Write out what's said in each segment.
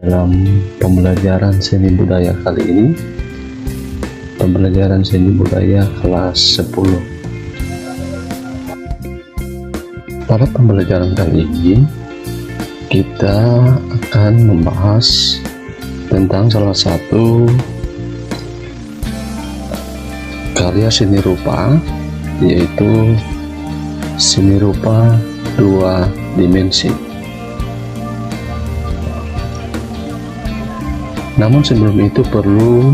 dalam pembelajaran seni budaya kali ini, pembelajaran seni budaya kelas 10. Pada pembelajaran kali ini, kita akan membahas tentang salah satu karya seni rupa, yaitu seni rupa 2 dimensi. Namun sebelum itu perlu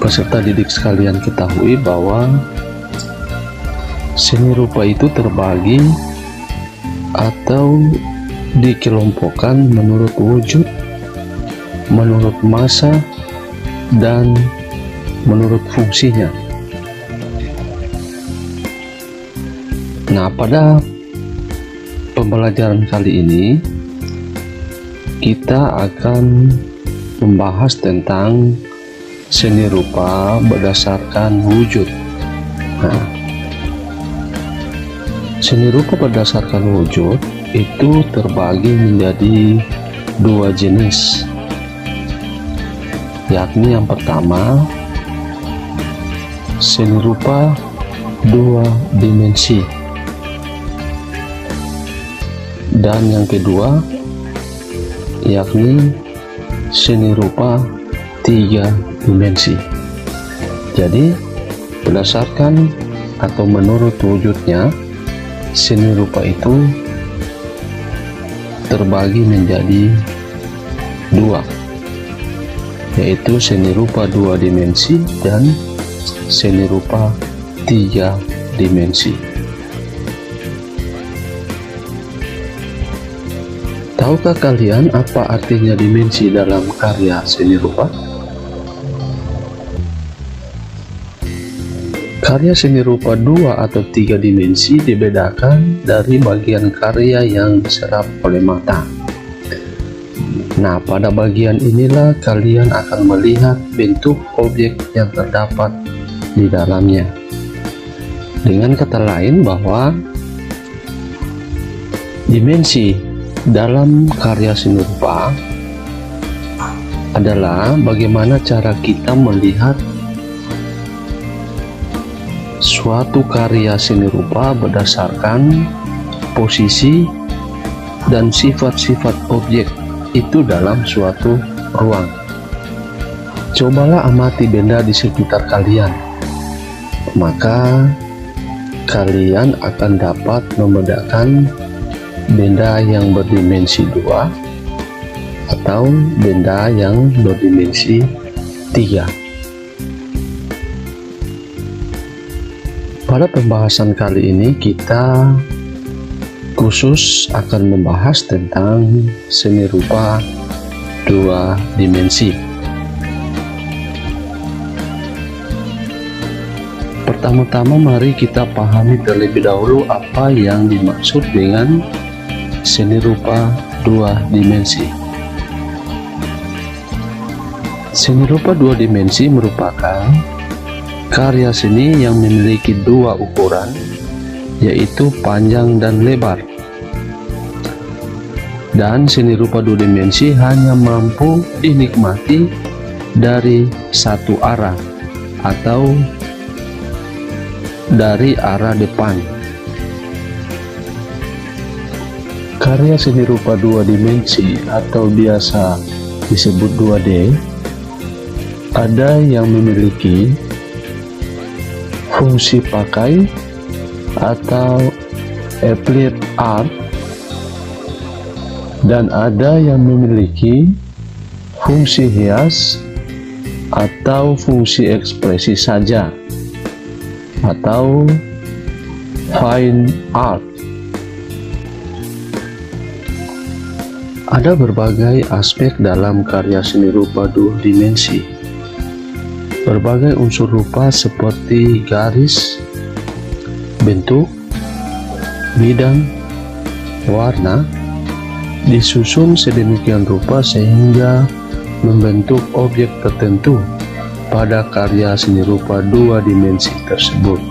peserta didik sekalian ketahui bahwa seni rupa itu terbagi atau dikelompokkan menurut wujud, menurut masa, dan menurut fungsinya. Nah, pada pembelajaran kali ini kita akan membahas tentang seni rupa berdasarkan wujud. Nah, seni rupa berdasarkan wujud itu terbagi menjadi 2 jenis, yakni yang pertama seni rupa 2 dimensi, dan yang kedua yakni seni rupa 3 dimensi. Jadi berdasarkan atau menurut wujudnya, seni rupa itu terbagi menjadi 2, yaitu seni rupa 2 dimensi dan seni rupa 3 dimensi. Tahukah kalian apa artinya dimensi dalam karya seni rupa? Karya seni rupa 2 atau 3 dimensi dibedakan dari bagian karya yang diserap oleh mata. Nah, pada bagian inilah kalian akan melihat bentuk objek yang terdapat di dalamnya. Dengan kata lain bahwa dimensi dalam karya seni rupa adalah bagaimana cara kita melihat suatu karya seni rupa berdasarkan posisi dan sifat-sifat objek itu dalam suatu ruang. Cobalah amati benda di sekitar kalian, maka kalian akan dapat membedakan benda yang berdimensi 2 atau benda yang berdimensi 3. Pada pembahasan kali ini kita khusus akan membahas tentang seni rupa 2 dimensi. Pertama-tama mari kita pahami terlebih dahulu apa yang dimaksud dengan seni rupa 2 dimensi. Seni rupa 2 dimensi merupakan karya seni yang memiliki 2 ukuran, yaitu panjang dan lebar. Dan seni rupa 2 dimensi hanya mampu dinikmati dari satu arah atau dari arah depan. Karya seni rupa 2 dimensi atau biasa disebut 2D ada yang memiliki fungsi pakai atau applied art, dan ada yang memiliki fungsi hias atau fungsi ekspresi saja atau fine art. Ada berbagai aspek dalam karya seni rupa 2 dimensi. Berbagai unsur rupa seperti garis, bentuk, bidang, warna disusun sedemikian rupa sehingga membentuk objek tertentu pada karya seni rupa 2 dimensi tersebut.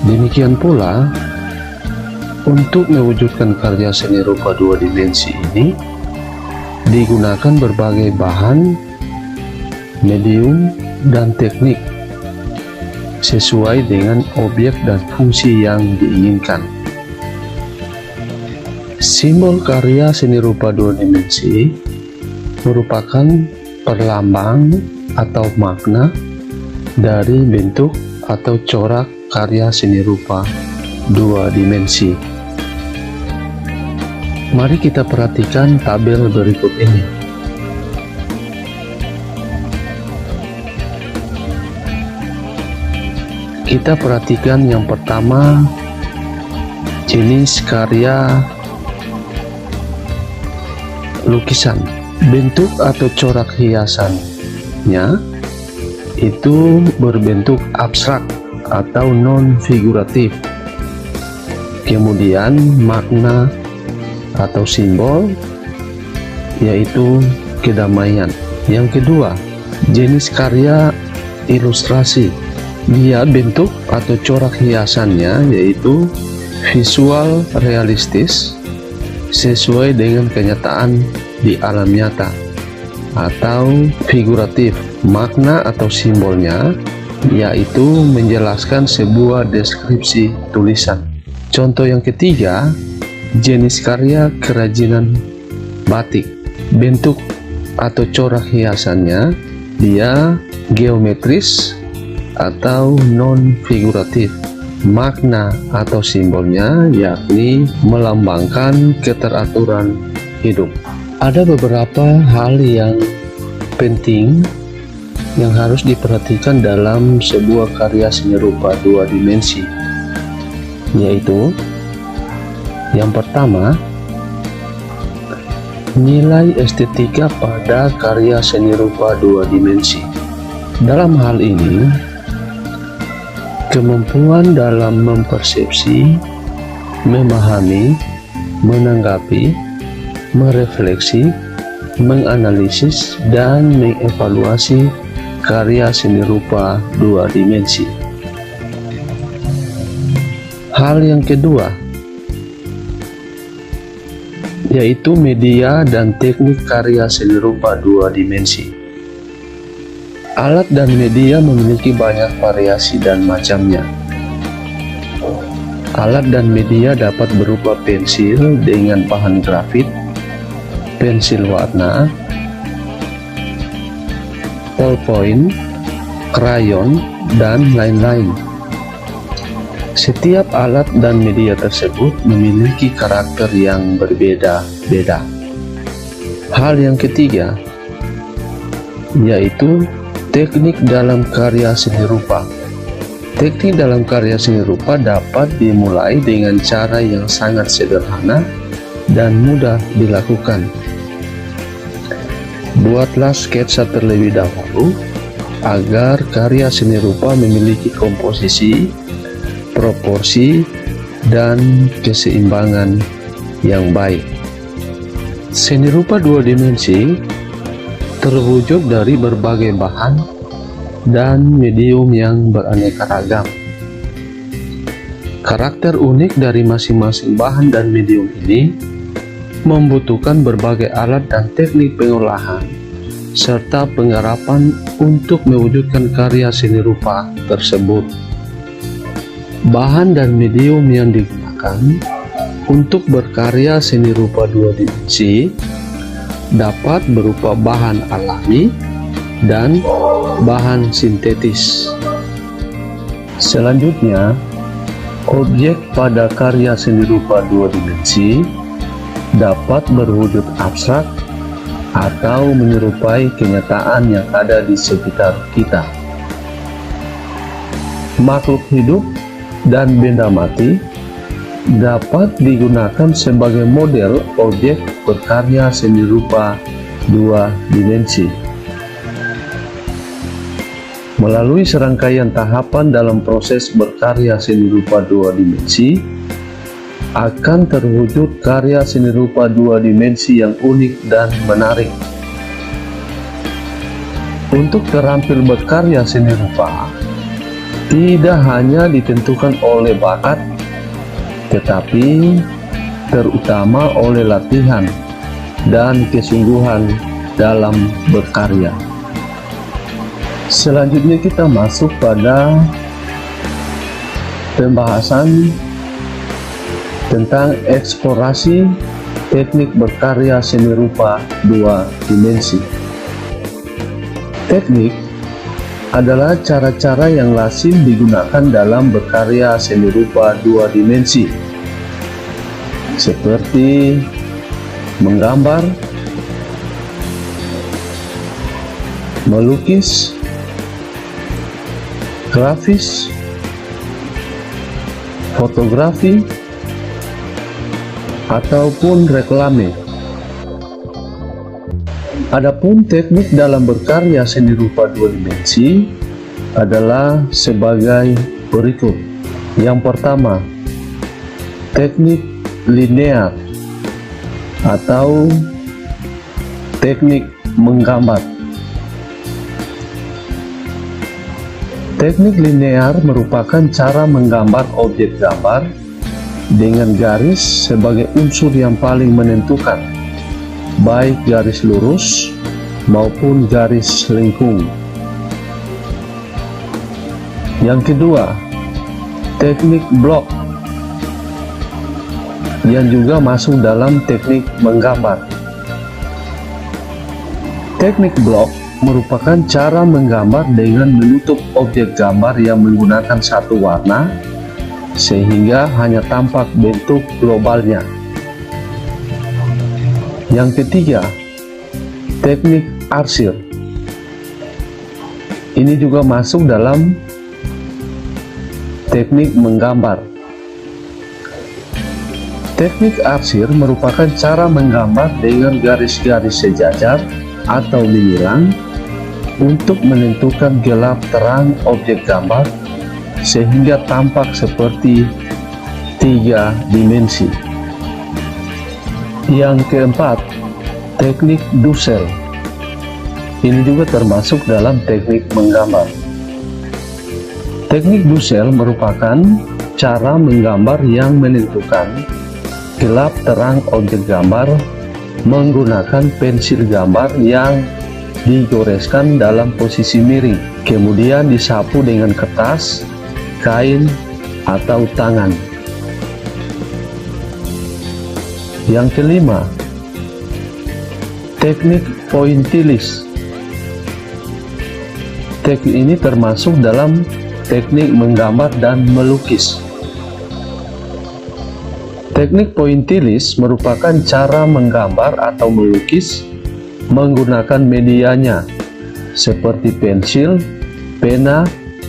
Demikian pula Untuk mewujudkan karya seni rupa dua dimensi ini, digunakan berbagai bahan, medium, dan teknik sesuai dengan objek dan fungsi yang diinginkan. Simbol karya seni rupa dua dimensi merupakan perlambang atau makna dari bentuk atau corak karya seni rupa dua dimensi. Mari kita perhatikan tabel berikut ini. Kita perhatikan yang pertama, jenis karya lukisan. Bentuk atau corak hiasannya itu berbentuk abstrak atau non-figuratif. Kemudian makna atau simbol yaitu kedamaian. Yang kedua, jenis karya ilustrasi. Dia bentuk atau corak hiasannya yaitu visual realistis sesuai dengan kenyataan di alam nyata, atau figuratif. Makna atau simbolnya yaitu menjelaskan sebuah deskripsi tulisan. Contoh yang ketiga, jenis karya kerajinan batik. Bentuk atau corak hiasannya dia geometris atau non-figuratif. Makna atau simbolnya yakni melambangkan keteraturan hidup. Ada beberapa hal yang penting yang harus diperhatikan dalam sebuah karya seni rupa dua dimensi, yaitu yang pertama, nilai estetika pada karya seni rupa dua dimensi. Dalam hal ini, kemampuan dalam mempersepsi, memahami, menanggapi, merefleksi, menganalisis, dan mengevaluasi karya seni rupa dua dimensi. Hal yang kedua yaitu media dan teknik karya seni rupa dua dimensi. Alat dan media memiliki banyak variasi dan macamnya. Alat dan media dapat berupa pensil dengan bahan grafit, pensil warna, ballpoint, krayon, dan lain-lain. Setiap alat dan media tersebut memiliki karakter yang berbeda-beda. Hal yang ketiga yaitu teknik dalam karya seni rupa. Teknik dalam karya seni rupa dapat dimulai dengan cara yang sangat sederhana dan mudah dilakukan. Buatlah sketsa terlebih dahulu agar karya seni rupa memiliki komposisi, proporsi, dan keseimbangan yang baik. Seni rupa dua dimensi terwujud dari berbagai bahan dan medium yang beraneka ragam. Karakter unik dari masing-masing bahan dan medium ini membutuhkan berbagai alat dan teknik pengolahan serta penggarapan untuk mewujudkan karya seni rupa tersebut. Bahan dan medium yang digunakan untuk berkarya seni rupa dua dimensi dapat berupa bahan alami dan bahan sintetis. Selanjutnya, objek pada karya seni rupa dua dimensi dapat berwujud abstrak atau menyerupai kenyataan yang ada di sekitar kita. Makhluk hidup dan benda mati dapat digunakan sebagai model objek berkarya seni rupa dua dimensi. Melalui serangkaian tahapan dalam proses berkarya seni rupa dua dimensi, akan terwujud karya seni rupa dua dimensi yang unik dan menarik. Untuk terampil berkarya seni rupa, tidak hanya ditentukan oleh bakat, tetapi terutama oleh latihan dan kesungguhan dalam berkarya. Selanjutnya kita masuk pada pembahasan tentang eksplorasi teknik berkarya seni rupa 2 dimensi. Teknik adalah cara-cara yang lazim digunakan dalam berkarya seni rupa 2 dimensi, seperti menggambar, melukis, grafis, fotografi, ataupun reklame. Adapun teknik dalam berkarya seni rupa 2 dimensi adalah sebagai berikut. Yang pertama, teknik linear atau teknik menggambar. Teknik linear merupakan cara menggambar objek gambar dengan garis sebagai unsur yang paling menentukan, baik garis lurus maupun garis lengkung. Yang kedua, teknik blok yang juga masuk dalam teknik menggambar. Teknik blok merupakan cara menggambar dengan menutup objek gambar yang menggunakan satu warna sehingga hanya tampak bentuk globalnya. Yang ketiga, teknik arsir. Ini juga masuk dalam teknik menggambar. Teknik arsir merupakan cara menggambar dengan garis-garis sejajar atau menyilang untuk menentukan gelap terang objek gambar sehingga tampak seperti 3 dimensi. Yang keempat, teknik Dussel. Ini juga termasuk dalam teknik menggambar. Teknik Dussel merupakan cara menggambar yang menentukan gelap terang objek gambar menggunakan pensil gambar yang digoreskan dalam posisi miring, kemudian disapu dengan kertas, kain, atau tangan. Yang kelima, teknik pointillis. Teknik ini termasuk dalam teknik menggambar dan melukis. Teknik pointillis merupakan cara menggambar atau melukis menggunakan medianya seperti pensil, pena,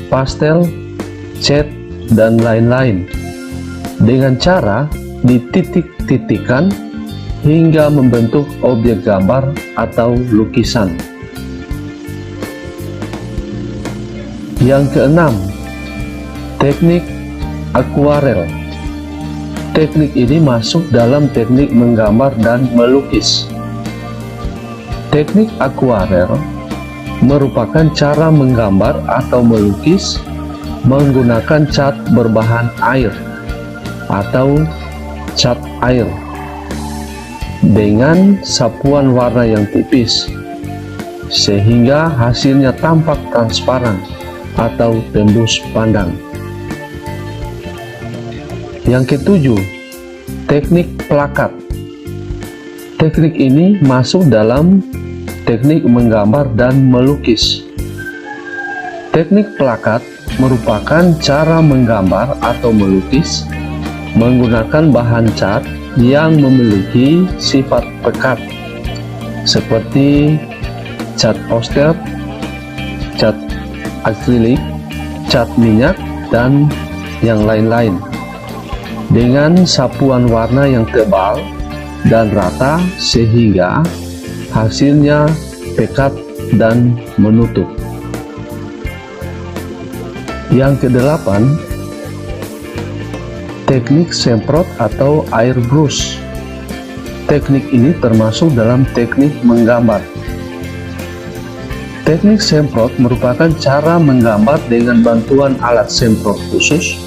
pastel, cat, dan lain-lain dengan cara dititik-titikkan hingga membentuk objek gambar atau lukisan. Yang keenam, teknik akuarel. Teknik ini masuk dalam teknik menggambar dan melukis. Teknik akuarel merupakan cara menggambar atau melukis menggunakan cat berbahan air atau cat air dengan sapuan warna yang tipis sehingga hasilnya tampak transparan atau tembus pandang. Yang ketujuh, teknik plakat. Teknik ini masuk dalam teknik menggambar dan melukis. Teknik plakat merupakan cara menggambar atau melukis menggunakan bahan cat yang memiliki sifat pekat seperti cat poster, cat akrilik, cat minyak, dan yang lain-lain dengan sapuan warna yang tebal dan rata sehingga hasilnya pekat dan menutup. Yang kedelapan, teknik semprot atau airbrush. Teknik ini termasuk dalam teknik menggambar. Teknik semprot merupakan cara menggambar dengan bantuan alat semprot khusus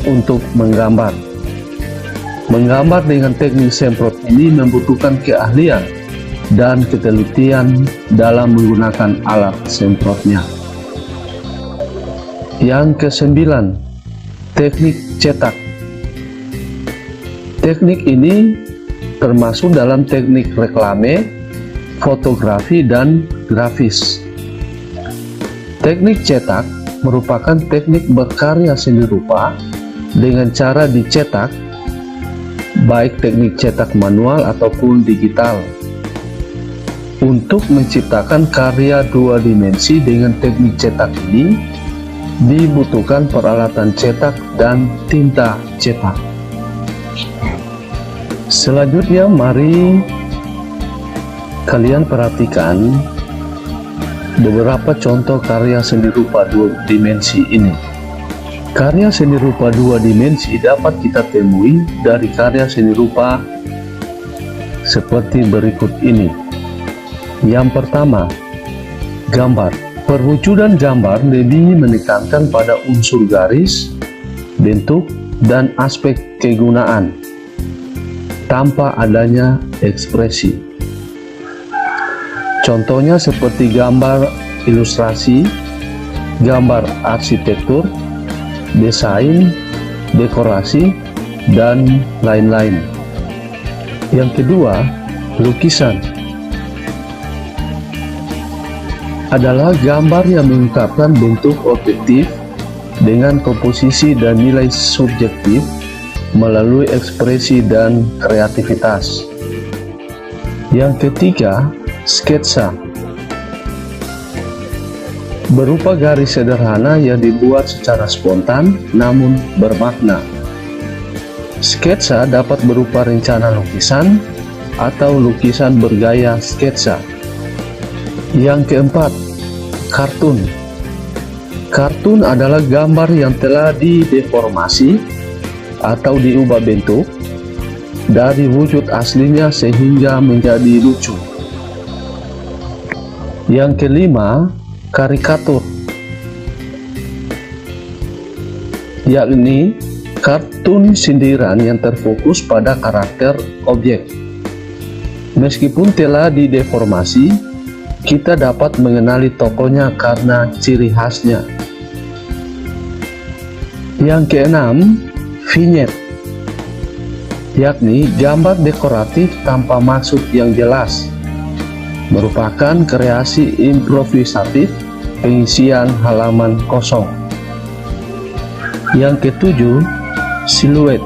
untuk menggambar. Menggambar dengan teknik semprot ini membutuhkan keahlian dan ketelitian dalam menggunakan alat semprotnya. Yang kesembilan, teknik cetak. Teknik ini termasuk dalam teknik reklame, fotografi, dan grafis. Teknik cetak merupakan teknik berkarya seni rupa dengan cara dicetak, baik teknik cetak manual ataupun digital. Untuk menciptakan karya dua dimensi dengan teknik cetak ini, dibutuhkan peralatan cetak dan tinta cetak. Selanjutnya, mari kalian perhatikan beberapa contoh karya seni rupa dua dimensi ini. Karya seni rupa dua dimensi dapat kita temui dari karya seni rupa seperti berikut ini. Yang pertama, gambar. Perwujudan gambar lebih menekankan pada unsur garis, bentuk, dan aspek kegunaan tanpa adanya ekspresi. Contohnya seperti gambar ilustrasi, gambar arsitektur, desain, dekorasi, dan lain-lain. Yang kedua, lukisan adalah gambar yang mengungkapkan bentuk objektif dengan komposisi dan nilai subjektif melalui ekspresi dan kreativitas. Yang ketiga, sketsa berupa garis sederhana yang dibuat secara spontan namun bermakna. Sketsa dapat berupa rencana lukisan atau lukisan bergaya sketsa. Yang keempat, kartun. Kartun adalah gambar yang telah dideformasi atau diubah bentuk dari wujud aslinya sehingga menjadi lucu. Yang kelima, karikatur, yakni kartun sindiran yang terfokus pada karakter objek. Meskipun telah dideformasi, kita dapat mengenali tokohnya karena ciri khasnya. Yang keenam, vignette, yakni gambar dekoratif tanpa maksud yang jelas, merupakan kreasi improvisatif pengisian halaman kosong. Yang ketujuh, siluet,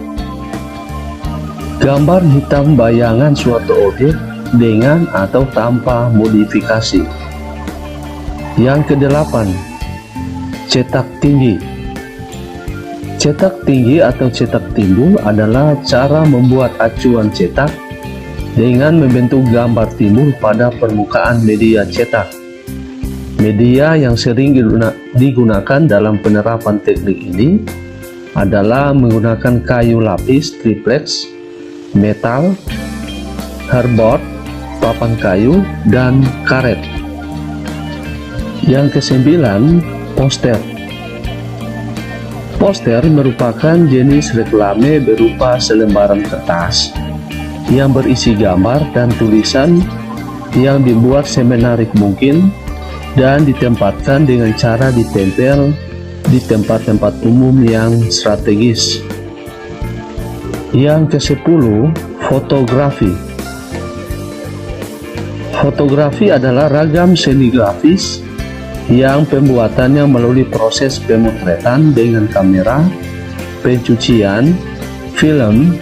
gambar hitam bayangan suatu objek dengan atau tanpa modifikasi. Yang kedelapan, cetak tinggi. Cetak tinggi atau cetak timbul adalah cara membuat acuan cetak dengan membentuk gambar timbul pada permukaan media cetak. Media yang sering digunakan dalam penerapan teknik ini adalah menggunakan kayu lapis triplex, metal, hardboard, papan kayu, dan karet. Yang kesembilan, poster. Poster merupakan jenis reklame berupa selembaran kertas yang berisi gambar dan tulisan yang dibuat semenarik mungkin dan ditempatkan dengan cara ditempel di tempat-tempat umum yang strategis. Yang ke-10, fotografi. Fotografi adalah ragam seni grafis yang pembuatannya melalui proses pemotretan dengan kamera, pencucian, film,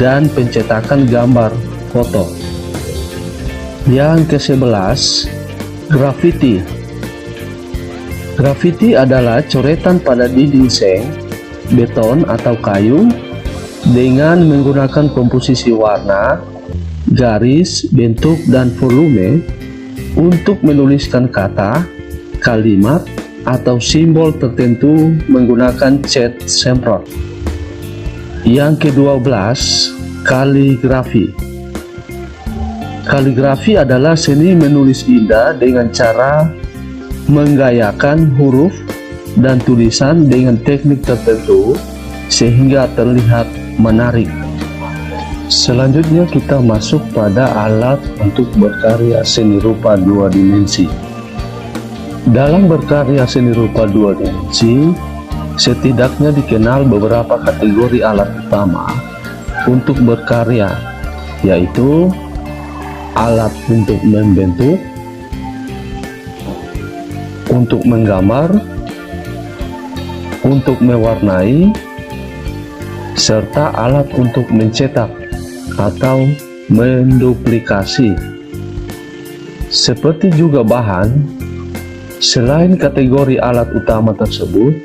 dan pencetakan gambar foto. Yang ke-11, grafiti. Grafiti adalah coretan pada dinding seng, beton, atau kayu dengan menggunakan komposisi warna, garis, bentuk, dan volume untuk menuliskan kata, kalimat, atau simbol tertentu menggunakan cat semprot. Yang ke-12, kaligrafi. Kaligrafi adalah seni menulis indah dengan cara menggayakan huruf dan tulisan dengan teknik tertentu sehingga terlihat menarik. Selanjutnya kita masuk pada alat untuk berkarya seni rupa 2 dimensi. Dalam berkarya seni rupa 2 dimensi, setidaknya dikenal beberapa kategori alat utama untuk berkarya, yaitu alat untuk membentuk, untuk menggambar, untuk mewarnai, serta alat untuk mencetak atau menduplikasi. Seperti juga bahan, selain kategori alat utama tersebut,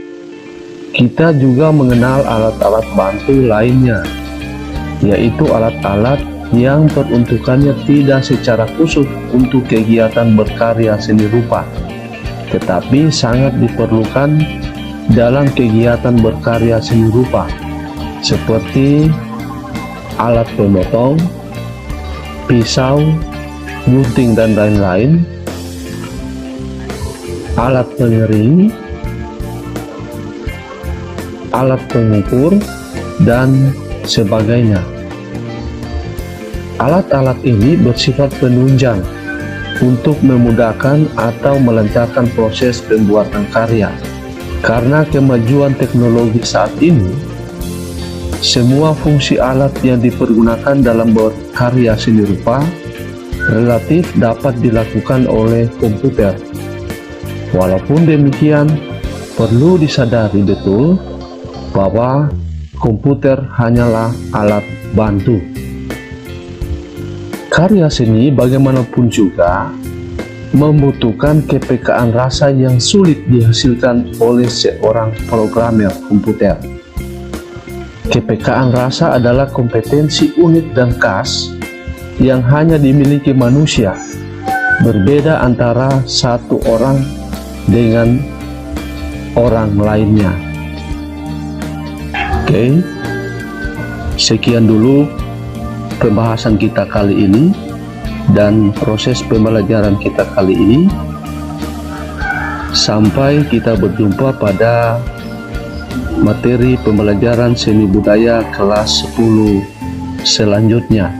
kita juga mengenal alat-alat bantu lainnya, yaitu alat-alat yang peruntukannya tidak secara khusus untuk kegiatan berkarya seni rupa, tetapi sangat diperlukan dalam kegiatan berkarya seni rupa, seperti alat pemotong, pisau, gunting dan lain-lain, alat pengering, alat pengukur, dan sebagainya. Alat-alat ini bersifat penunjang untuk memudahkan atau melancarkan proses pembuatan karya. Karena kemajuan teknologi saat ini, semua fungsi alat yang dipergunakan dalam berkarya seni rupa relatif dapat dilakukan oleh komputer. Walaupun demikian, perlu disadari betul bahwa komputer hanyalah alat bantu. Karya seni bagaimanapun juga membutuhkan kepekaan rasa yang sulit dihasilkan oleh seorang programmer komputer. Kepekaan rasa adalah kompetensi unik dan khas yang hanya dimiliki manusia, berbeda antara satu orang dengan orang lainnya. Oke, sekian dulu pembahasan kita kali ini dan proses pembelajaran kita kali ini. Sampai kita berjumpa pada materi pembelajaran seni budaya kelas 10 selanjutnya.